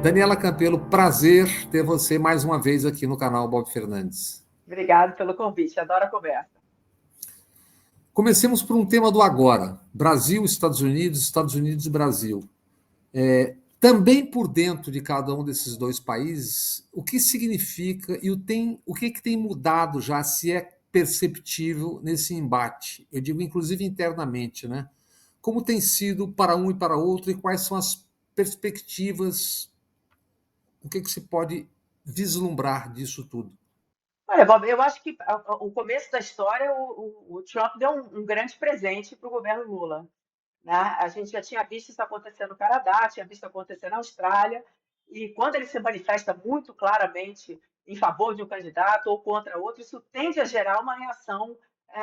Daniela Campelo, prazer ter você mais uma vez aqui no canal Bob Fernandes. Obrigado pelo convite, adoro a conversa. Comecemos por um tema do agora: Brasil, Estados Unidos e Brasil. Também por dentro de cada um desses dois países, o que significa e o que tem mudado já, se é perceptível nesse embate? Eu digo, inclusive internamente, né? Como tem sido para um e para outro e quais são as perspectivas, o que se pode vislumbrar disso tudo? Olha, Bob, eu acho que o começo da história, o Trump deu um grande presente para o governo Lula, né? A gente já tinha visto isso acontecer no Canadá, tinha visto acontecer na Austrália, e quando ele se manifesta muito claramente em favor de um candidato ou contra outro, isso tende a gerar uma reação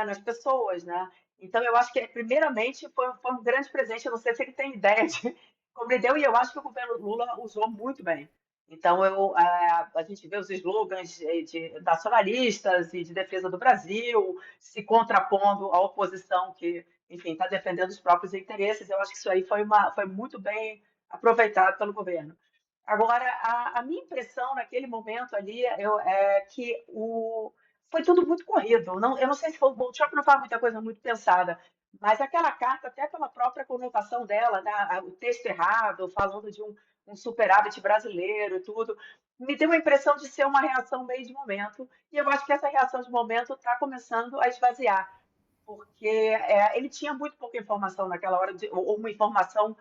nas pessoas, né? Então, eu acho que, primeiramente, foi um grande presente. Eu não sei se ele tem ideia de como ele deu, e eu acho que o governo Lula usou muito bem. Então, a gente vê os slogans de nacionalistas e de defesa do Brasil se contrapondo à oposição que, enfim, está defendendo os próprios interesses. Eu acho que isso aí foi muito bem aproveitado pelo governo. Agora, a minha impressão naquele momento ali é que foi tudo muito corrido. Eu não sei se o Trump não faz muita coisa muito pensada, mas aquela carta, até pela própria conotação dela, né, o texto errado, falando de um superávit brasileiro e tudo, me deu a impressão de ser uma reação meio de momento. E eu acho que essa reação de momento está começando a esvaziar, porque ele tinha muito pouca informação naquela hora, ou uma informação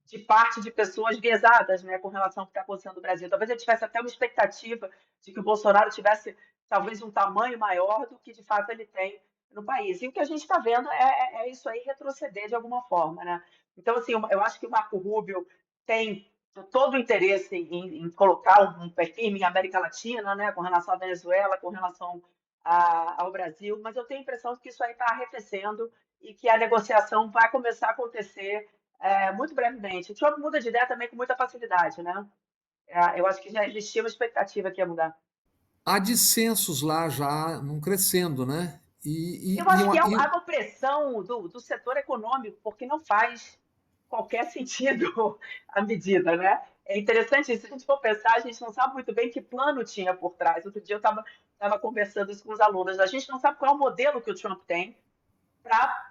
de parte de pessoas viesadas, né, com relação ao que está acontecendo no Brasil. Talvez ele tivesse até uma expectativa de que o Bolsonaro tivesse talvez um tamanho maior do que de fato ele tem no país. E o que a gente está vendo é isso aí retroceder de alguma forma, né? Então, assim, eu acho que o Marco Rubio tem todo o interesse em colocar um pé firme em América Latina, né, com relação à Venezuela, com relação ao Brasil, mas eu tenho a impressão de que isso aí está arrefecendo e que a negociação vai começar a acontecer muito brevemente. O Trump muda de ideia também com muita facilidade, né? Eu acho que já existia uma expectativa que ia mudar. Há dissensos lá já não crescendo, né? Eu acho que há uma pressão do setor econômico, porque não faz qualquer sentido a medida, né? É interessante, se a gente for pensar, a gente não sabe muito bem que plano tinha por trás. Outro dia eu estava conversando isso com os alunos. A gente não sabe qual é o modelo que o Trump tem para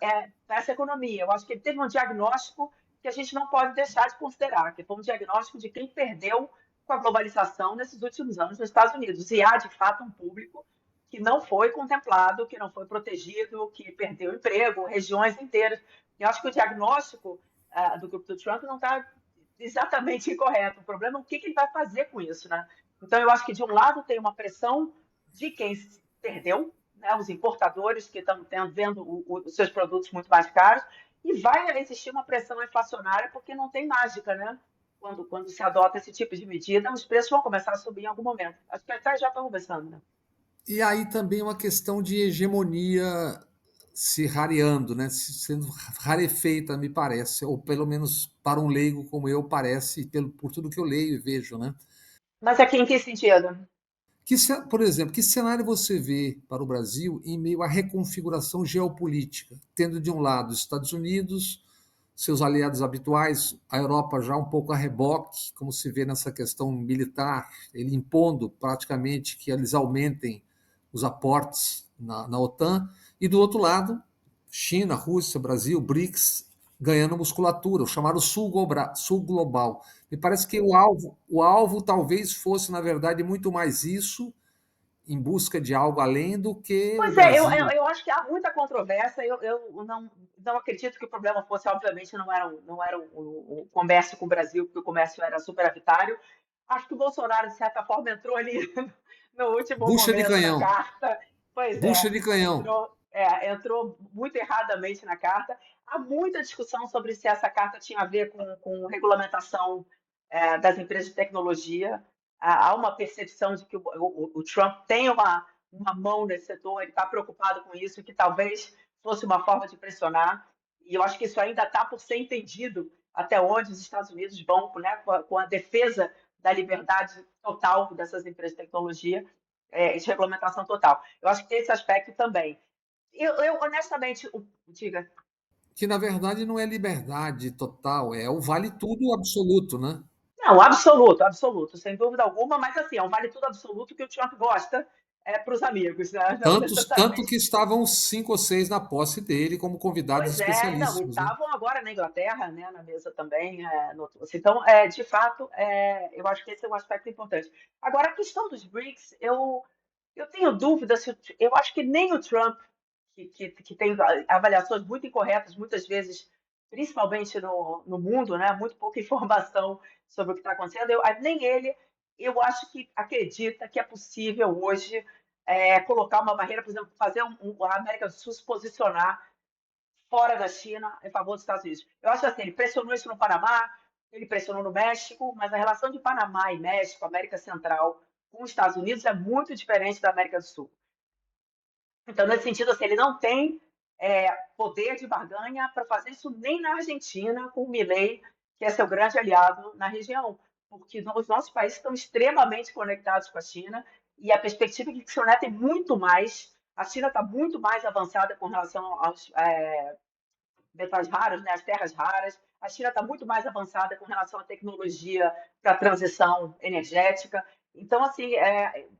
essa economia. Eu acho que ele teve um diagnóstico que a gente não pode deixar de considerar, que foi um diagnóstico de quem perdeu com a globalização nesses últimos anos nos Estados Unidos. E há, de fato, um público que não foi contemplado, que não foi protegido, que perdeu emprego, regiões inteiras. Eu acho que o diagnóstico do grupo do Trump não está exatamente incorreto. O problema é o que ele vai fazer com isso, né? Então, eu acho que, de um lado, tem uma pressão de quem perdeu, né, os importadores que estão vendo os seus produtos muito mais caros, e vai existir uma pressão inflacionária porque não tem mágica, né? Quando se adota esse tipo de medida, os preços vão começar a subir em algum momento. Acho que até já estão começando, né? E aí também uma questão de hegemonia se rareando, né? Sendo rarefeita, me parece, ou pelo menos para um leigo como eu parece, por tudo que eu leio e vejo, né? Mas aqui em que sentido? Por exemplo, que cenário você vê para o Brasil em meio à reconfiguração geopolítica, tendo de um lado os Estados Unidos, seus aliados habituais, a Europa já um pouco a reboque, como se vê nessa questão militar, ele impondo praticamente que eles aumentem os aportes na OTAN, e do outro lado, China, Rússia, Brasil, BRICS, ganhando musculatura, o chamado Sul Global. Me parece que o alvo talvez fosse, na verdade, muito mais isso, em busca de algo além do que o Pois é, Brasil. eu acho que há muita controvérsia. Eu não acredito que o problema fosse, obviamente, não era o comércio com o Brasil, porque o comércio era superavitário. Acho que o Bolsonaro, de certa forma, entrou ali no último Bucha de momento na canhão. carta. Pois Bucha é, de canhão. entrou muito erradamente na carta. Há muita discussão sobre se essa carta tinha a ver com regulamentação das empresas de tecnologia. Há uma percepção de que o Trump tem uma mão nesse setor, ele está preocupado com isso, que talvez fosse uma forma de pressionar. E eu acho que isso ainda está por ser entendido até onde os Estados Unidos vão, né, com a defesa da liberdade total dessas empresas de tecnologia e de regulamentação total. Eu acho que tem esse aspecto também. Eu honestamente, diga. Que na verdade não é liberdade total, é o vale tudo absoluto, né? Não, absoluto, absoluto, sem dúvida alguma, mas assim, é um vale tudo absoluto que o Trump gosta para os amigos, né? Não Tanto necessariamente. que estavam 5 ou 6 na posse dele como convidados Pois é, não, e especialíssimos, né? estavam agora na Inglaterra, né, na mesa também. Então, de fato, eu acho que esse é um aspecto importante. Agora, a questão dos BRICS, eu tenho dúvida se eu acho que nem o Trump, que tem avaliações muito incorretas, muitas vezes, principalmente no mundo, né, muito pouca informação sobre o que está acontecendo, nem ele, eu acho que acredita que é possível hoje colocar uma barreira, por exemplo, fazer a América do Sul se posicionar fora da China em favor dos Estados Unidos. Eu acho assim, ele pressionou isso no Panamá, ele pressionou no México, mas a relação de Panamá e México, América Central, com os Estados Unidos é muito diferente da América do Sul. Então, nesse sentido, assim, ele não tem poder de barganha para fazer isso nem na Argentina, com o Milei, que é seu grande aliado na região, porque os nossos países estão extremamente conectados com a China e a perspectiva é que o tem muito mais. A China está muito mais avançada com relação aos metais raros, né, as terras raras. A China está muito mais avançada com relação à tecnologia para a transição energética. Então, assim,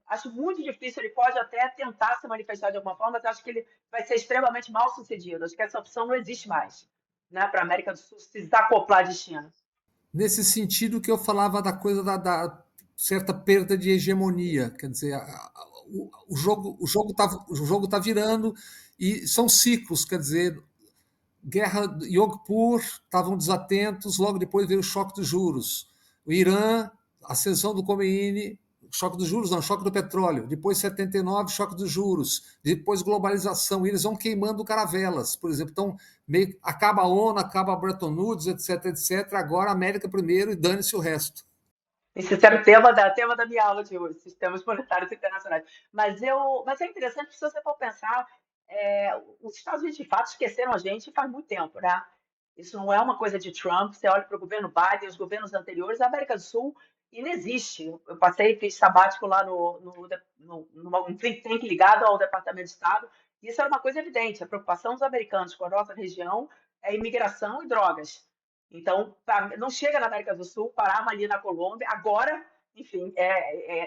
acho muito difícil. Ele pode até tentar se manifestar de alguma forma, mas acho que ele vai ser extremamente mal sucedido. Acho que essa opção não existe mais, né, para a América do Sul se desacoplar de China. Nesse sentido que eu falava da coisa da certa perda de hegemonia, quer dizer, o jogo tá virando e são ciclos, quer dizer, guerra Yom Kippur, estavam desatentos, logo depois veio o choque dos juros. O Irã, ascensão do Khomeini, choque dos juros, não, choque do petróleo. Depois 79, choque dos juros. Depois globalização. E eles vão queimando caravelas, por exemplo. Então, meio, acaba a ONU, acaba a Bretton Woods, etc, etc. Agora a América primeiro e dane-se o resto. Esse era o tema da minha aula de hoje, sistemas monetários internacionais. Mas é interessante, se você for pensar, os Estados Unidos de fato esqueceram a gente faz muito tempo, né? Isso não é uma coisa de Trump. Você olha para o governo Biden, os governos anteriores, a América do Sul inexiste. Eu passei, fiz sabático lá num think tank ligado ao Departamento de Estado, e isso era uma coisa evidente. A preocupação dos americanos com a nossa região é imigração e drogas. Então, não chega na América do Sul, parava ali na Colômbia. Agora, enfim,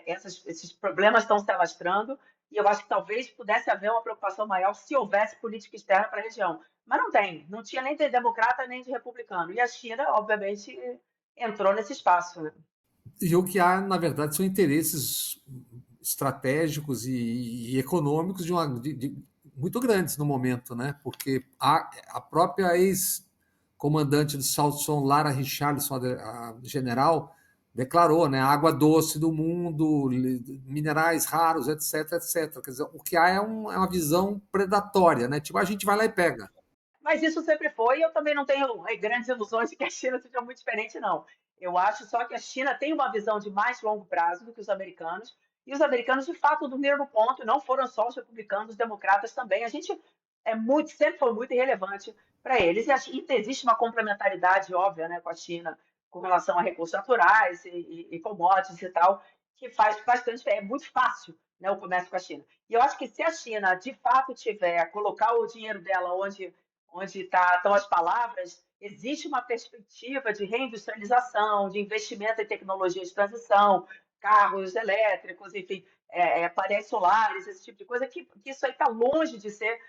esses problemas estão se alastrando e eu acho que talvez pudesse haver uma preocupação maior se houvesse política externa para a região. Mas não tem, não tinha nem de democrata nem de republicano. E a China, obviamente, entrou nesse espaço, né? E o que há, na verdade, são interesses estratégicos e econômicos muito grandes no momento, né? Porque a própria ex-comandante do South Sun, Lara Richardson, a general, declarou, né? Água doce do mundo, minerais raros, etc, etc. Quer dizer, o que há é uma visão predatória, né? Tipo, a gente vai lá e pega. Mas isso sempre foi, e eu também não tenho grandes ilusões de que a China seja muito diferente, não. Eu acho só que a China tem uma visão de mais longo prazo do que os americanos, e os americanos, de fato, dormiram no ponto, não foram só os republicanos, os democratas também. A gente sempre foi muito irrelevante para eles, e existe uma complementaridade óbvia, né, com a China, com relação a recursos naturais e commodities e tal, que faz bastante, é muito fácil, né, o comércio com a China. E eu acho que se a China, de fato, tiver, colocar o dinheiro dela onde estão as palavras, existe uma perspectiva de reindustrialização, de investimento em tecnologia de transição, carros elétricos, enfim, painéis solares, esse tipo de coisa, que isso aí está longe de ser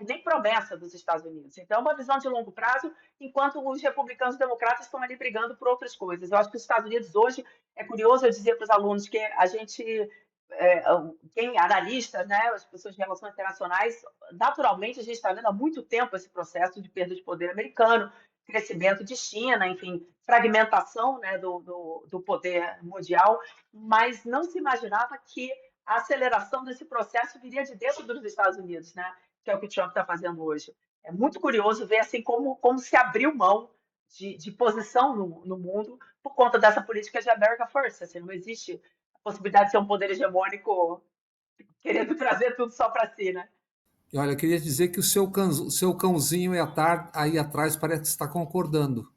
nem promessa dos Estados Unidos. Então, é uma visão de longo prazo, enquanto os republicanos e democratas estão ali brigando por outras coisas. Eu acho que os Estados Unidos hoje, é curioso eu dizer para os alunos que a gente é, quem analistas, né, as pessoas de relações internacionais, naturalmente a gente está vendo há muito tempo esse processo de perda de poder americano, crescimento de China, enfim, fragmentação, né, do poder mundial, mas não se imaginava que a aceleração desse processo viria de dentro dos Estados Unidos, né, que é o que o Trump está fazendo hoje. É muito curioso ver assim como se abriu mão de posição no mundo por conta dessa política de America First. Assim, não existe possibilidade de ser um poder hegemônico querendo trazer tudo só para si, né? E olha, eu queria dizer que o seu cãozinho aí atrás parece que está concordando.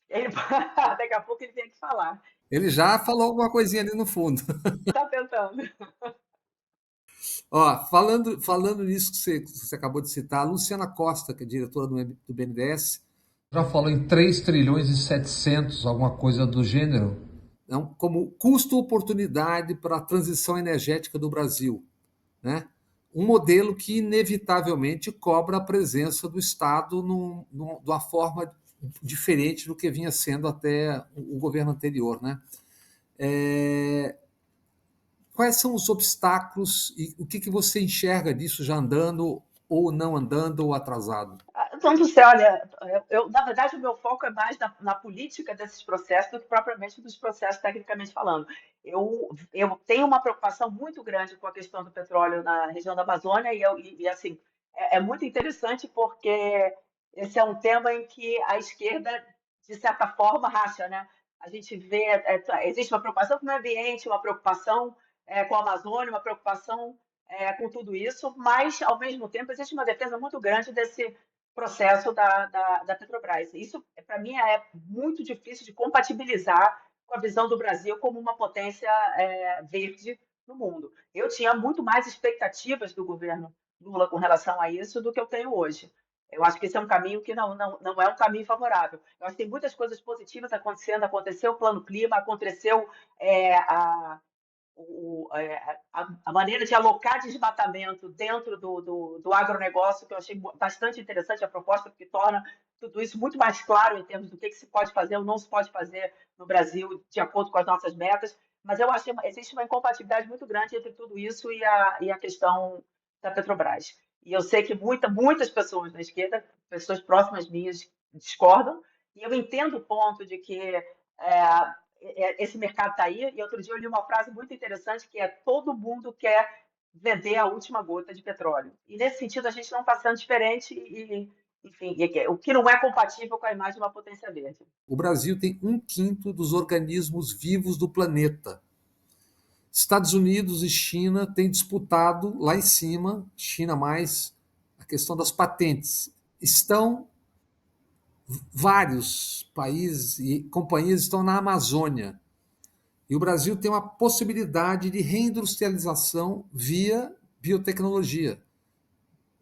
Ele, daqui a pouco ele tem que falar. Ele já falou alguma coisinha ali no fundo. Está tentando. Ó, falando nisso que você acabou de citar, a Luciana Costa, que é diretora do BNDES, Já falou em 3 trilhões e 700, alguma coisa do gênero, não, como custo-oportunidade para a transição energética do Brasil, né? Um modelo que inevitavelmente cobra a presença do Estado de uma forma diferente do que vinha sendo até o governo anterior, né? É, quais são os obstáculos e o que você enxerga disso já andando ou não andando ou atrasado? Então, você olha, na verdade, o meu foco é mais na política desses processos do que propriamente dos processos tecnicamente falando. Eu tenho uma preocupação muito grande com a questão do petróleo na região da Amazônia assim, é muito interessante porque esse é um tema em que a esquerda, de certa forma, racha, né? A gente vê, existe uma preocupação com o meio ambiente, uma preocupação com a Amazônia, uma preocupação com tudo isso, mas, ao mesmo tempo, existe uma defesa muito grande desse processo da Petrobras. Isso, para mim, é muito difícil de compatibilizar com a visão do Brasil como uma potência verde no mundo. Eu tinha muito mais expectativas do governo Lula com relação a isso do que eu tenho hoje. Eu acho que esse é um caminho que não é um caminho favorável. Eu acho que tem muitas coisas positivas acontecendo. Aconteceu o Plano Clima, aconteceu a maneira de alocar desmatamento dentro do agronegócio, que eu achei bastante interessante a proposta, porque torna tudo isso muito mais claro em termos do que se pode fazer ou não se pode fazer no Brasil, de acordo com as nossas metas. Mas eu acho que existe uma incompatibilidade muito grande entre tudo isso e a questão da Petrobras. E eu sei que muitas pessoas na esquerda, pessoas próximas minhas, discordam, e eu entendo o ponto de que esse mercado está aí. E outro dia eu li uma frase muito interessante que é: todo mundo quer vender a última gota de petróleo. E nesse sentido a gente não está sendo diferente enfim, o que não é compatível com a imagem de uma potência verde. O Brasil tem 1/5 dos organismos vivos do planeta. Estados Unidos e China têm disputado lá em cima, China mais, a questão das patentes. Estão vários países e companhias estão na Amazônia. E o Brasil tem uma possibilidade de reindustrialização via biotecnologia.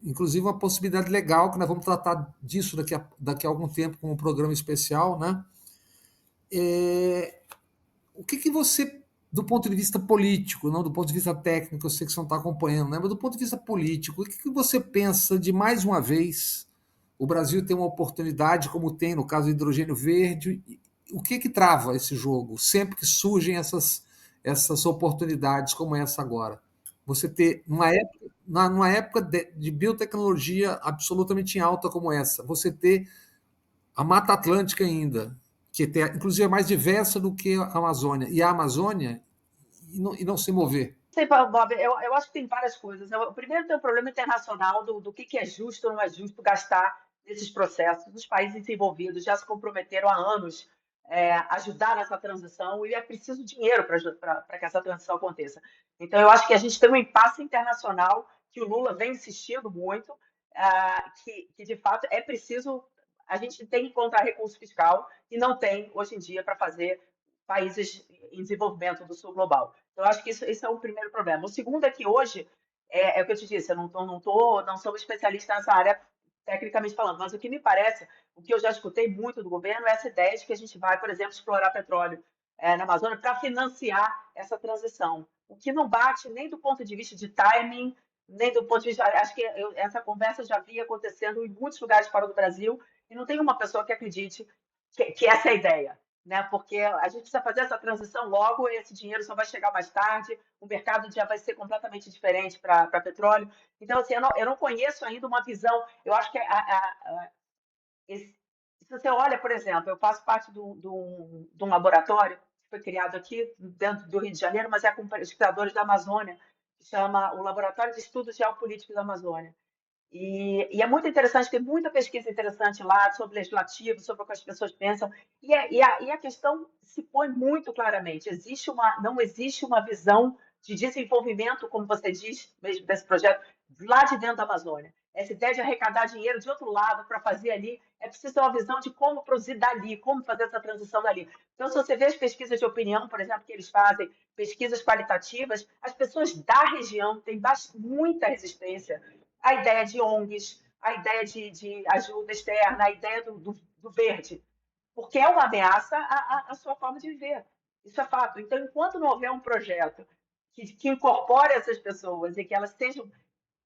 Inclusive uma possibilidade legal, que nós vamos tratar disso daqui a algum tempo com um programa especial, né? O que você, do ponto de vista político, não do ponto de vista técnico, eu sei que você não está acompanhando, né? Mas do ponto de vista político, o que você pensa de, mais uma vez, o Brasil ter uma oportunidade, como tem no caso do hidrogênio verde? O que trava esse jogo sempre que surgem essas oportunidades como essa agora? Você ter, numa época de biotecnologia absolutamente em alta como essa, você ter a Mata Atlântica ainda, que tem, inclusive é mais diversa do que a Amazônia, e a Amazônia e não se mover. Sei, Bob, eu acho que tem várias coisas. Primeiro, tem um problema internacional do que é justo ou não é justo gastar nesses processos. Os países desenvolvidos já se comprometeram há anos a ajudar nessa transição e é preciso dinheiro para que essa transição aconteça. Então, eu acho que a gente tem um impasse internacional que o Lula vem insistindo muito, que de fato é preciso. A gente tem que encontrar recurso fiscal e não tem hoje em dia para fazer países em desenvolvimento do sul global. Então, eu acho que isso é o primeiro problema. O segundo é que hoje, o que eu te disse, eu não sou especialista nessa área tecnicamente falando, mas o que me parece, o que eu já escutei muito do governo é essa ideia de que a gente vai, por exemplo, explorar petróleo na Amazônia para financiar essa transição, o que não bate nem do ponto de vista de timing, nem do ponto de vista. Acho que essa conversa já vinha acontecendo em muitos lugares fora do Brasil e não tem uma pessoa que acredite que essa é a ideia, né? Porque a gente precisa fazer essa transição logo, e esse dinheiro só vai chegar mais tarde, o mercado já vai ser completamente diferente para petróleo. Então, assim, eu não conheço ainda uma visão. Eu acho que se você olha, por exemplo, eu faço parte de um laboratório que foi criado aqui dentro do Rio de Janeiro, mas é com pesquisadores da Amazônia, que chama o Laboratório de Estudos Geopolíticos da Amazônia. E é muito interessante, tem muita pesquisa interessante lá sobre legislativo, sobre o que as pessoas pensam, e a questão se põe muito claramente. Não existe uma visão de desenvolvimento, como você diz, mesmo desse projeto, lá de dentro da Amazônia. Essa ideia de arrecadar dinheiro de outro lado para fazer ali, é preciso ter uma visão de como produzir dali, como fazer essa transição dali. Então, se você vê as pesquisas de opinião, por exemplo, que eles fazem, pesquisas qualitativas, as pessoas da região têm muita resistência a ideia de ONGs, a ideia de ajuda externa, a ideia do verde, porque é uma ameaça à sua forma de viver. Isso é fato. Então, enquanto não houver um projeto que incorpore essas pessoas e que elas sejam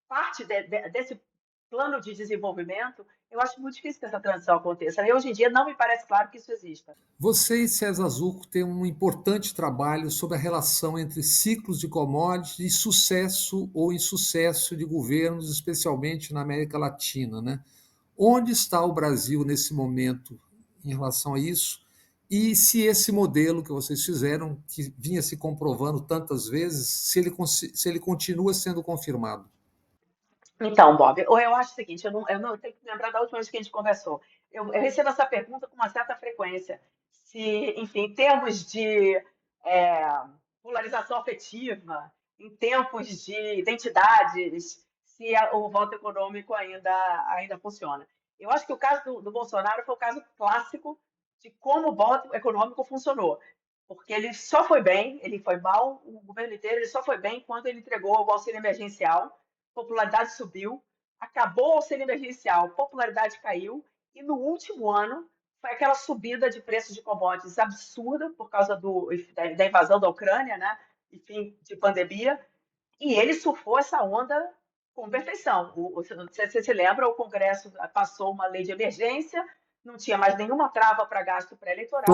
parte desse plano de desenvolvimento, eu acho muito difícil que essa transição aconteça. E hoje em dia não me parece claro que isso exista. Você e César Zucco têm um importante trabalho sobre a relação entre ciclos de commodities e sucesso ou insucesso de governos, especialmente na América Latina, né? Onde está o Brasil nesse momento em relação a isso? E se esse modelo que vocês fizeram, que vinha se comprovando tantas vezes, se ele continua sendo confirmado? Então, Bob, eu acho o seguinte, eu não tenho que lembrar da última vez que a gente conversou. Eu recebo essa pergunta com uma certa frequência. Se, enfim, em termos de é, polarização afetiva, em tempos de identidades, se o voto econômico ainda funciona. Eu acho que o caso do Bolsonaro foi o caso clássico de como o voto econômico funcionou. Porque ele só foi bem, ele foi mal, o governo inteiro, ele só foi bem quando ele entregou o auxílio emergencial, popularidade subiu, acabou o auxílio emergencial, popularidade caiu, e no último ano foi aquela subida de preços de commodities absurda por causa da invasão da Ucrânia, né? Enfim, de pandemia, e ele surfou essa onda com perfeição. Não sei se você se lembra, o Congresso passou uma lei de emergência, não tinha mais nenhuma trava para gasto pré-eleitoral,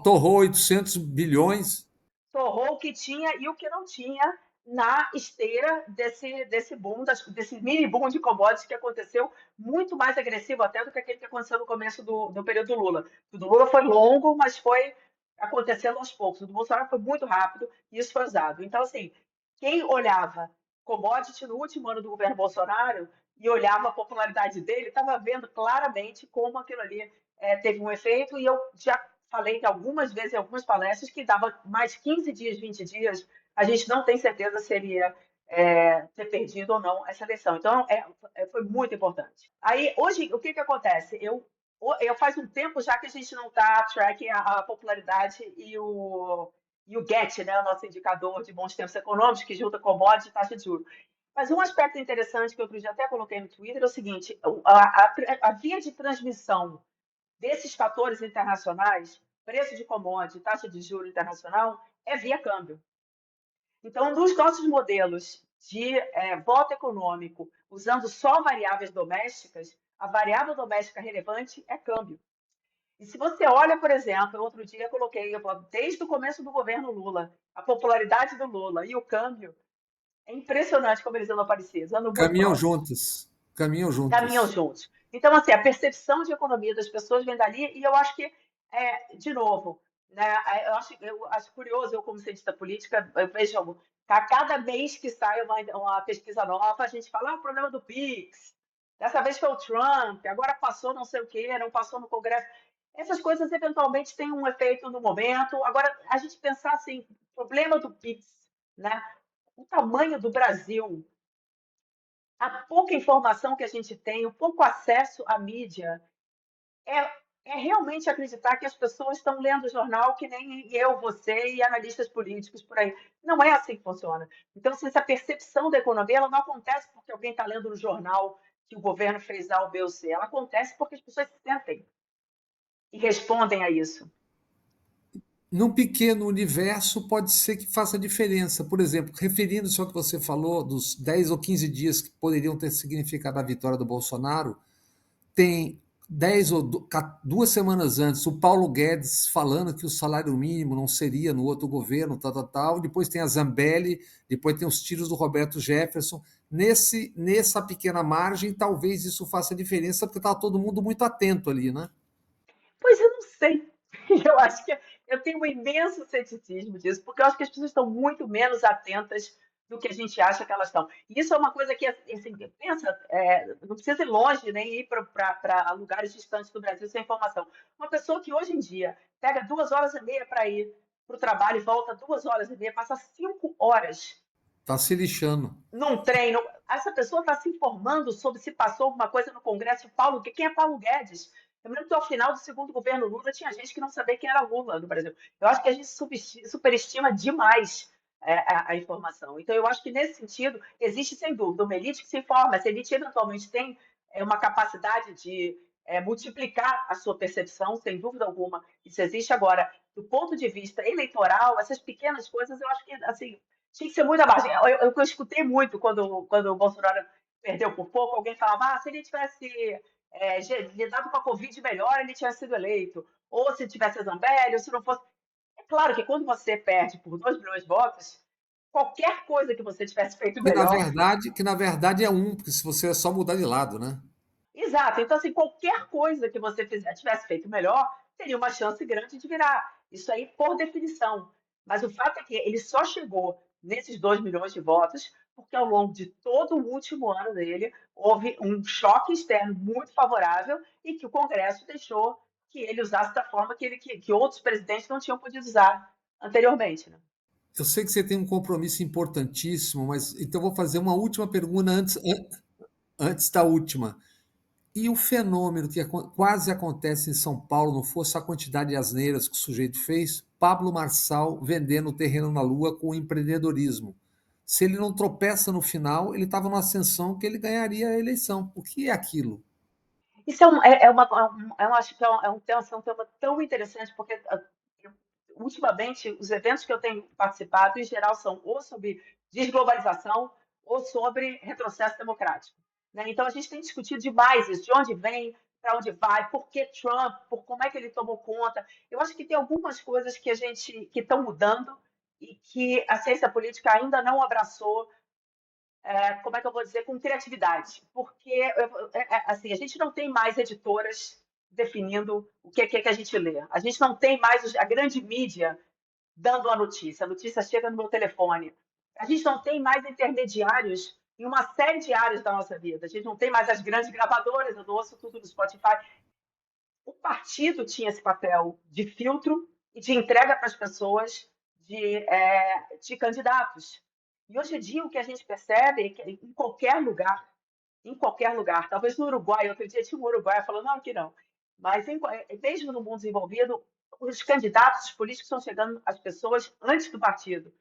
Torrou 800 bilhões. torrou o que tinha e o que não tinha na esteira desse boom, desse mini boom de commodities que aconteceu, muito mais agressivo até do que aquele que aconteceu no começo do período do Lula. O do Lula foi longo, mas foi acontecendo aos poucos. O do Bolsonaro foi muito rápido e isso foi usado. Então, assim, quem olhava commodity no último ano do governo Bolsonaro e olhava a popularidade dele, estava vendo claramente como aquilo ali teve um efeito, e eu já falei que algumas vezes em algumas palestras que dava mais 15 dias, 20 dias, a gente não tem certeza se ele ia ter perdido ou não essa eleição. Então, foi muito importante. Aí, hoje, o que acontece? Eu faz um tempo já que a gente não está tracking a popularidade e o GET, né, o nosso indicador de bons tempos econômicos, que junta commodity e taxa de juros. Mas um aspecto interessante que outro dia até coloquei no Twitter é o seguinte: a via de transmissão desses fatores internacionais, preço de commodity, taxa de juros internacional, é via câmbio. Então, nos nossos modelos de voto econômico, usando só variáveis domésticas, a variável doméstica relevante é câmbio. E se você olha, por exemplo, outro dia eu coloquei, desde o começo do governo Lula, a popularidade do Lula e o câmbio, é impressionante como eles andam parecidos, andam muito Caminham próximos, juntas. Caminham caminham juntas. juntos. Então, assim, a percepção de economia das pessoas vem dali, e eu acho que, de novo, né, eu acho curioso, eu como cientista política, eu vejo a cada mês que sai uma pesquisa nova, a gente fala, o problema do PIX, dessa vez foi o Trump, agora passou não sei o quê, não passou no Congresso. Essas coisas eventualmente têm um efeito no momento. Agora, a gente pensar assim, problema do PIX, né? O tamanho do Brasil, a pouca informação que a gente tem, o pouco acesso à mídia, é, é realmente acreditar que as pessoas estão lendo o jornal que nem eu, você e analistas políticos por aí. Não é assim que funciona. Então, assim, essa percepção da economia ela não acontece porque alguém está lendo no jornal que o governo fez A, ou B ou C. Ela acontece porque as pessoas se sentem e respondem a isso. Num pequeno universo, pode ser que faça diferença. Por exemplo, referindo-se ao que você falou, dos 10 ou 15 dias que poderiam ter significado a vitória do Bolsonaro, tem 10 ou 2 semanas antes o Paulo Guedes falando que o salário mínimo não seria no outro governo, tal, tal, tal. Depois tem a Zambelli, depois tem os tiros do Roberto Jefferson. Nessa pequena margem, talvez isso faça diferença, porque está todo mundo muito atento ali, né? Pois eu não sei. Eu acho que eu tenho um imenso ceticismo disso, porque eu acho que as pessoas estão muito menos atentas do que a gente acha que elas estão. E isso é uma coisa que, assim, pensa, não precisa ir longe, nem ir para lugares distantes do Brasil sem informação. Uma pessoa que hoje em dia pega 2 horas e meia para ir para o trabalho e volta 2 horas e meia, passa 5 horas Está se lixando. num treino. Essa pessoa está se informando sobre se passou alguma coisa no Congresso. Quem é Paulo Guedes? Eu me lembro que ao final do segundo governo Lula tinha gente que não sabia quem era Lula no Brasil. Eu acho que a gente superestima demais a informação. Então, eu acho que nesse sentido existe sem dúvida uma elite que se informa. Essa elite eventualmente tem é uma capacidade de multiplicar a sua percepção, sem dúvida alguma, isso existe. Agora, do ponto de vista eleitoral, essas pequenas coisas, eu acho que, assim, tinha que ser muito abaixo. Eu escutei muito quando o Bolsonaro perdeu por pouco, alguém falava, se ele tivesse lidado com a Covid melhor, ele tinha sido eleito. Ou se tivesse a Zambelli, ou se não fosse. É claro que quando você perde por 2 milhões de votos, qualquer coisa que você tivesse feito melhor. Que na verdade é um, porque se você é só mudar de lado, né? Exato. Então, assim, qualquer coisa que você tivesse feito melhor, teria uma chance grande de virar. Isso aí, por definição. Mas o fato é que ele só chegou nesses 2 milhões de votos porque, ao longo de todo o último ano dele, houve um choque externo muito favorável e que o Congresso deixou que ele usasse da forma que outros presidentes não tinham podido usar anteriormente, né? Eu sei que você tem um compromisso importantíssimo, mas então vou fazer uma última pergunta antes da última. E o fenômeno que quase acontece em São Paulo, não fosse a quantidade de asneiras que o sujeito fez, Pablo Marçal vendendo o terreno na Lua com empreendedorismo. Se ele não tropeça no final, ele estava numa ascensão que ele ganharia a eleição. O que é aquilo? Isso eu acho que é um tema tão interessante, porque eu- ultimamente os eventos que eu tenho participado, em geral, são ou sobre desglobalização ou sobre retrocesso democrático, né? Então a gente tem discutido demais isso, de onde vem, para onde vai, por que Trump, por como é que ele tomou conta. Eu acho que tem algumas coisas que estão mudando e que a ciência política ainda não abraçou, como é que eu vou dizer, com criatividade, porque assim, a gente não tem mais editoras definindo o que a gente lê. A gente não tem mais a grande mídia dando a notícia chega no meu telefone. A gente não tem mais intermediários em uma série de áreas da nossa vida. A gente não tem mais as grandes gravadoras, eu ouço tudo no Spotify. O partido tinha esse papel de filtro e de entrega para as pessoas de candidatos. E hoje em dia o que a gente percebe é que em qualquer lugar, talvez no Uruguai, outro dia tinha um uruguaio falando, não, aqui não, mas mesmo no mundo desenvolvido, os candidatos políticos estão chegando às pessoas antes do partido,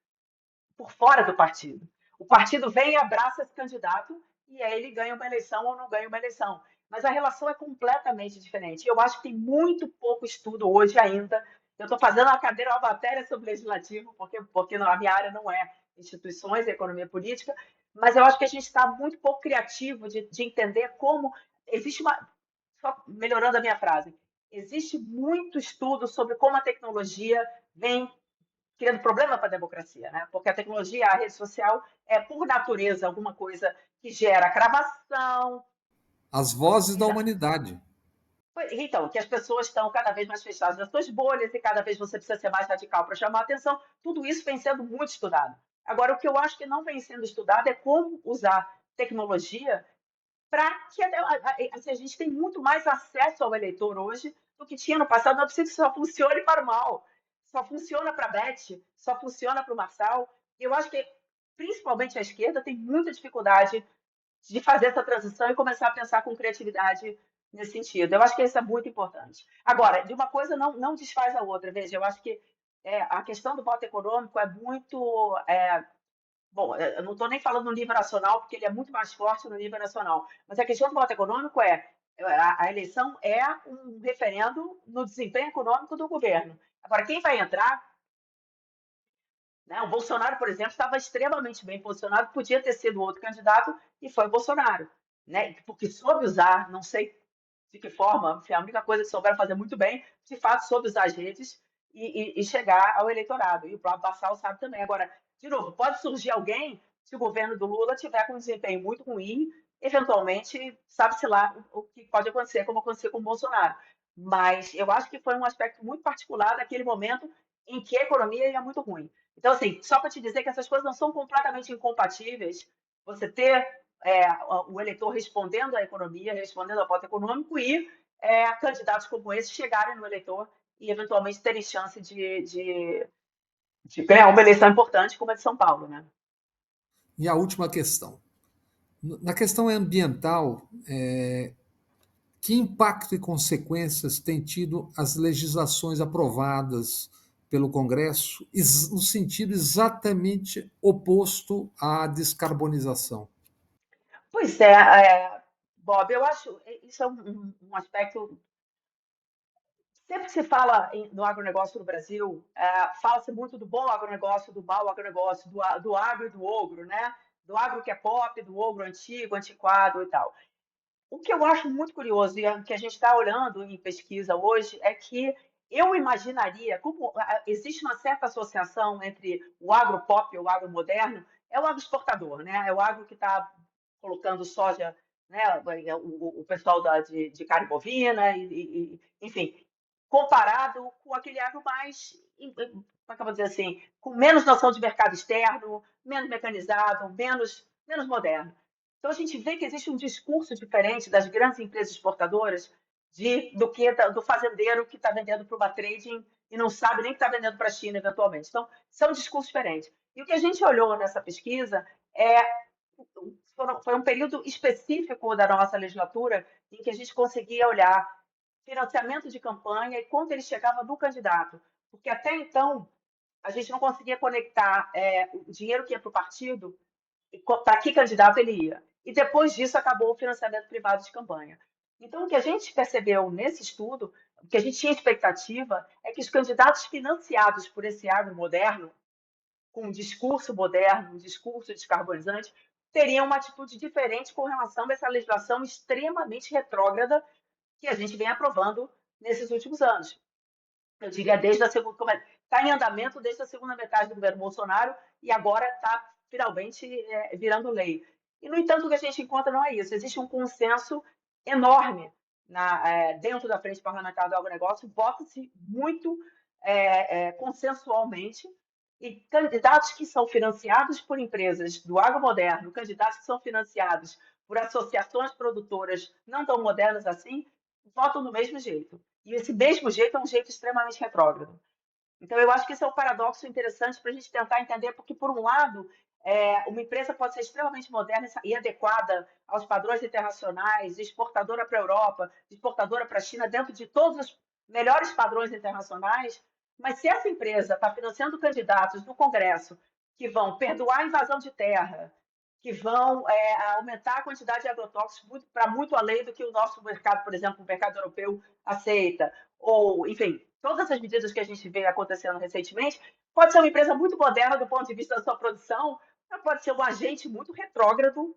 por fora do partido. O partido vem e abraça esse candidato e aí ele ganha uma eleição ou não ganha uma eleição. Mas a relação é completamente diferente. Eu acho que tem muito pouco estudo hoje ainda. Eu estou fazendo uma cadeira, uma matéria sobre legislativo, porque a minha área não é instituições, é economia política, mas eu acho que a gente está muito pouco criativo de entender como existe uma. Só melhorando a minha frase, existe muito estudo sobre como a tecnologia vem criando problema para a democracia, né? Porque a tecnologia, a rede social, é por natureza alguma coisa que gera cravação. As vozes da humanidade. Então, que as pessoas estão cada vez mais fechadas nas suas bolhas e cada vez você precisa ser mais radical para chamar a atenção. Tudo isso vem sendo muito estudado. Agora, o que eu acho que não vem sendo estudado é como usar tecnologia para que assim, a gente tem muito mais acesso ao eleitor hoje do que tinha no passado. Não é possível que só funcione para o mal, só funciona para a Beth, só funciona para o Marçal. E eu acho que, principalmente a esquerda, tem muita dificuldade de fazer essa transição e começar a pensar com criatividade nesse sentido. Eu acho que isso é muito importante. Agora, de uma coisa não desfaz a outra. Veja, eu acho que a questão do voto econômico é muito. Bom, eu não estou nem falando no nível nacional, porque ele é muito mais forte no nível nacional. Mas a questão do voto econômico a eleição é um referendo no desempenho econômico do governo. Agora, quem vai entrar, né? O Bolsonaro, por exemplo, estava extremamente bem posicionado, podia ter sido outro candidato e foi o Bolsonaro, né? Porque soube usar, não sei de que forma, a única coisa que souberam fazer muito bem, de fato, soube usar as redes e chegar ao eleitorado. E o próprio Bassal sabe também. Agora, de novo, pode surgir alguém, se o governo do Lula tiver com um desempenho muito ruim, eventualmente, sabe-se lá o que pode acontecer, como aconteceu com o Bolsonaro. Mas eu acho que foi um aspecto muito particular daquele momento em que a economia ia muito ruim. Então, assim, só para te dizer que essas coisas não são completamente incompatíveis, você ter o eleitor respondendo à economia, respondendo ao voto econômico e candidatos como esse chegarem no eleitor e eventualmente terem chance de ganhar uma eleição importante como a de São Paulo, né? E a última questão. Na questão ambiental, que impacto e consequências têm tido as legislações aprovadas pelo Congresso no sentido exatamente oposto à descarbonização? Pois é, Bob, eu acho isso é um aspecto. Sempre que se fala no agronegócio no Brasil, fala-se muito do bom agronegócio, do mau agronegócio, do agro e do ogro, né? Do agro que é pop, do ogro antigo, antiquado e tal. O que eu acho muito curioso e que a gente está olhando em pesquisa hoje é que eu imaginaria, como existe uma certa associação entre o agro pop e o agro moderno, é o agro exportador, né? É o agro que está colocando soja, né? O pessoal de carne bovina, enfim, comparado com aquele agro mais, como é que eu vou dizer assim, com menos noção de mercado externo, menos mecanizado, menos moderno. Então, a gente vê que existe um discurso diferente das grandes empresas exportadoras do que do fazendeiro que está vendendo para uma trading e não sabe nem que está vendendo para a China, eventualmente. Então, são discursos diferentes. E o que a gente olhou nessa pesquisa foi um período específico da nossa legislatura em que a gente conseguia olhar financiamento de campanha e quanto ele chegava do candidato. Porque até então, a gente não conseguia conectar o dinheiro que ia para o partido para que candidato ele ia. E depois disso acabou o financiamento privado de campanha. Então, o que a gente percebeu nesse estudo, o que a gente tinha expectativa, é que os candidatos financiados por esse agro moderno, com um discurso moderno, um discurso descarbonizante, teriam uma atitude diferente com relação a essa legislação extremamente retrógrada que a gente vem aprovando nesses últimos anos. Eu diria desde a segunda, está em andamento desde a segunda metade do governo Bolsonaro e agora está finalmente virando lei. E, no entanto, o que a gente encontra não é isso. Existe um consenso enorme dentro da frente parlamentar do agronegócio, vota-se muito consensualmente, e candidatos que são financiados por empresas do agromoderno, candidatos que são financiados por associações produtoras não tão modernas assim, votam do mesmo jeito. E esse mesmo jeito é um jeito extremamente retrógrado. Então, eu acho que esse é um paradoxo interessante para a gente tentar entender, porque, por um lado, uma empresa pode ser extremamente moderna e adequada aos padrões internacionais, exportadora para a Europa, exportadora para a China, dentro de todos os melhores padrões internacionais, mas se essa empresa está financiando candidatos no Congresso que vão perdoar a invasão de terra, que vão aumentar a quantidade de agrotóxicos para muito além do que o nosso mercado, por exemplo, o mercado europeu aceita, ou, enfim, todas essas medidas que a gente vê acontecendo recentemente, pode ser uma empresa muito moderna do ponto de vista da sua produção, mas pode ser um agente muito retrógrado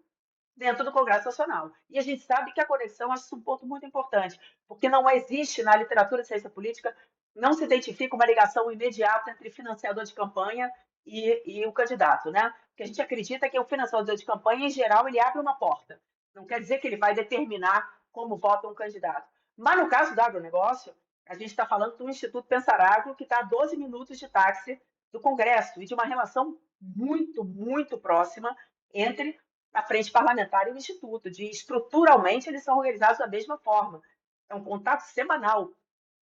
dentro do Congresso Nacional. E a gente sabe que a conexão é um ponto muito importante, porque não existe na literatura de ciência política, não se identifica uma ligação imediata entre financiador de campanha e o candidato, né? Porque a gente acredita que o financiador de campanha, em geral, ele abre uma porta. Não quer dizer que ele vai determinar como vota um candidato. Mas no caso do agronegócio, a gente está falando do Instituto Pensaragro, que está a 12 minutos de táxi do Congresso, e de uma relação muito, muito próxima entre a frente parlamentar e o Instituto, de estruturalmente eles são organizados da mesma forma. É um contato semanal.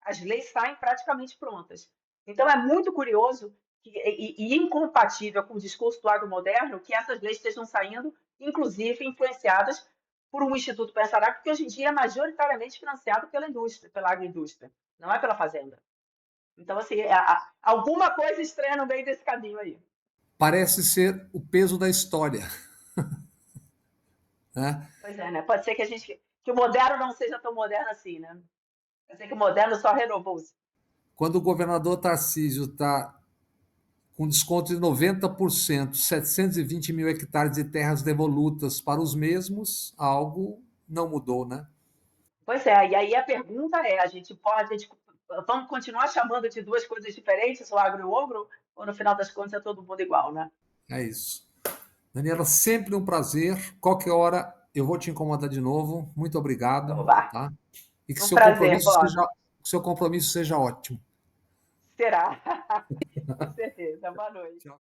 As leis saem praticamente prontas. Então é muito curioso e incompatível com o discurso do agro moderno que essas leis estejam saindo, inclusive influenciadas por um Instituto Pensará, que hoje em dia é majoritariamente financiado pela indústria, pela agroindústria, não é pela fazenda. Então, assim, alguma coisa estranha no meio desse caminho aí. Parece ser o peso da história, né? Pois é, né? Pode ser que o moderno não seja tão moderno assim, né? Pode ser que o moderno só renovou-se. Quando o governador Tarcísio está com desconto de 90%, 720 mil hectares de terras devolutas para os mesmos, algo não mudou, né? Pois é, e aí a pergunta é, vamos continuar chamando de duas coisas diferentes, o agro e o ogro, ou no final das contas é todo mundo igual, né? É isso. Daniela, sempre um prazer. Qualquer hora eu vou te incomodar de novo. Muito obrigado, Vamos lá. tá? E que Um prazer, Bob. seu compromisso seja ótimo. Será. Com certeza. Boa noite. Tchau.